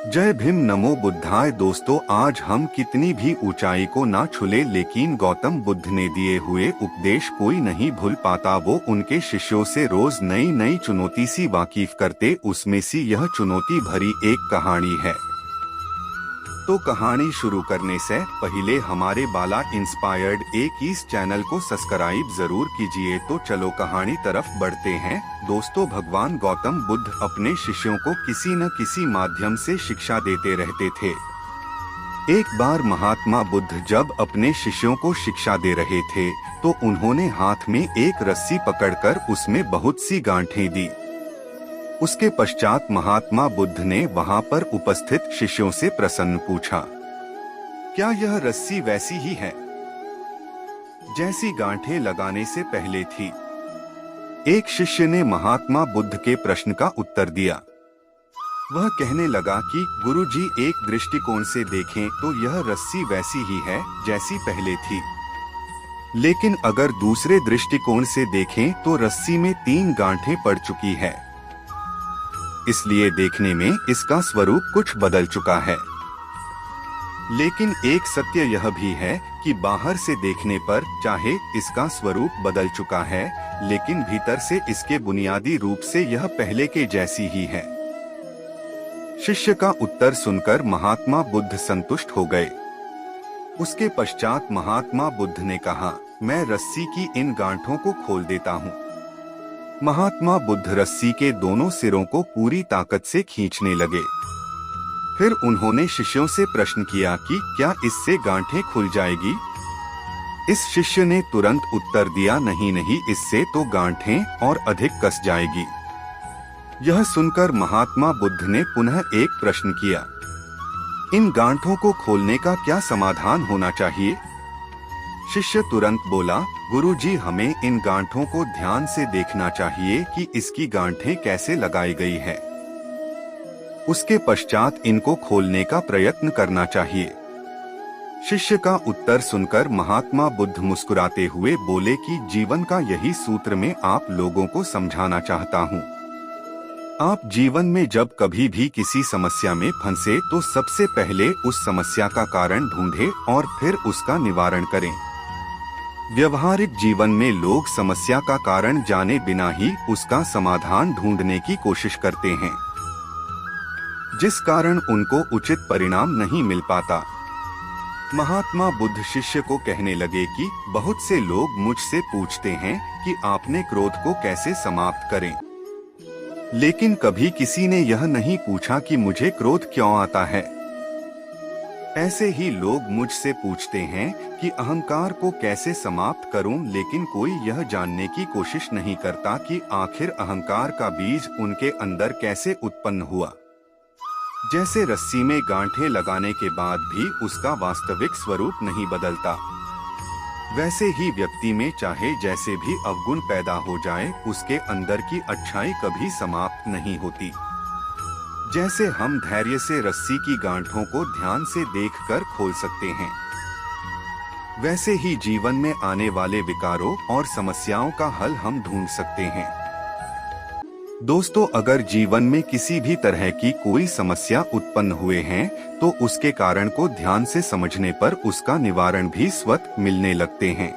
जय भीम, नमो बुद्धाय। दोस्तों, आज हम कितनी भी ऊंचाई को ना छुले, लेकिन गौतम बुद्ध ने दिए हुए उपदेश कोई नहीं भूल पाता। वो उनके शिष्यों से रोज नई नई चुनौती सी वाकिफ करते। उसमें सी यह चुनौती भरी एक कहानी है। तो कहानी शुरू करने से पहले हमारे बाला इंस्पायर्ड इस चैनल को सब्सक्राइब जरूर कीजिए। तो चलो कहानी तरफ बढ़ते हैं। दोस्तों, भगवान गौतम बुद्ध अपने शिष्यों को किसी न किसी माध्यम से शिक्षा देते रहते थे। एक बार महात्मा बुद्ध जब अपने शिष्यों को शिक्षा दे रहे थे तो उन्होंने हाथ में एक रस्सी पकड़कर उसमें बहुत सी गांठें दी। उसके पश्चात महात्मा बुद्ध ने वहां पर उपस्थित शिष्यों से प्रसन्न पूछा, क्या यह रस्सी वैसी ही है जैसी गांठें लगाने से पहले थी? एक शिष्य ने महात्मा बुद्ध के प्रश्न का उत्तर दिया। वह कहने लगा कि गुरुजी, एक दृष्टिकोण से देखें तो यह रस्सी वैसी ही है जैसी पहले थी, लेकिन अगर दूसरे दृष्टिकोण से देखें तो रस्सी में 3 गांठें पड़ चुकी है, इसलिए देखने में इसका स्वरूप कुछ बदल चुका है। लेकिन एक सत्य यह भी है कि बाहर से देखने पर चाहे इसका स्वरूप बदल चुका है, लेकिन भीतर से इसके बुनियादी रूप से यह पहले के जैसी ही है। शिष्य का उत्तर सुनकर महात्मा बुद्ध संतुष्ट हो गए। उसके पश्चात महात्मा बुद्ध ने कहा, मैं रस्सी की इन गांठों को खोल देता हूँ। महात्मा बुद्ध रस्सी के दोनों सिरों को पूरी ताकत से खींचने लगे। फिर उन्होंने शिष्यों से प्रश्न किया कि क्या इससे गांठें खुल जाएगी? इस शिष्य ने तुरंत उत्तर दिया, नहीं नहीं, इससे तो गांठें और अधिक कस जाएगी। यह सुनकर महात्मा बुद्ध ने पुनः एक प्रश्न किया, इन गांठों को खोलने का क्या समाधान होना चाहिए? शिष्य तुरंत बोला, गुरुजी, हमें इन गांठों को ध्यान से देखना चाहिए कि इसकी गांठें कैसे लगाई गई है। उसके पश्चात इनको खोलने का प्रयत्न करना चाहिए। शिष्य का उत्तर सुनकर महात्मा बुद्ध मुस्कुराते हुए बोले कि जीवन का यही सूत्र मैं आप लोगों को समझाना चाहता हूँ। आप जीवन में जब कभी भी किसी समस्या में फंसे तो सबसे पहले उस समस्या का कारण ढूंढें और फिर उसका निवारण करें। व्यवहारिक जीवन में लोग समस्या का कारण जाने बिना ही उसका समाधान ढूंढने की कोशिश करते हैं, जिस कारण उनको उचित परिणाम नहीं मिल पाता। महात्मा बुद्ध शिष्य को कहने लगे कि बहुत से लोग मुझसे पूछते हैं कि आपने क्रोध को कैसे समाप्त करें, लेकिन कभी किसी ने यह नहीं पूछा कि मुझे क्रोध क्यों आता है। ऐसे ही लोग मुझसे पूछते हैं कि अहंकार को कैसे समाप्त करूं, लेकिन कोई यह जानने की कोशिश नहीं करता कि आखिर अहंकार का बीज उनके अंदर कैसे उत्पन्न हुआ। जैसे रस्सी में गांठें लगाने के बाद भी उसका वास्तविक स्वरूप नहीं बदलता, वैसे ही व्यक्ति में चाहे जैसे भी अवगुण पैदा हो जाए, उसके अंदर की अच्छाई कभी समाप्त नहीं होती। जैसे हम धैर्य से रस्सी की गांठों को ध्यान से देखकर खोल सकते हैं, वैसे ही जीवन में आने वाले विकारों और समस्याओं का हल हम ढूंढ सकते हैं। दोस्तों, अगर जीवन में किसी भी तरह की कोई समस्या उत्पन्न हुए हैं तो उसके कारण को ध्यान से समझने पर उसका निवारण भी स्वतः मिलने लगते हैं।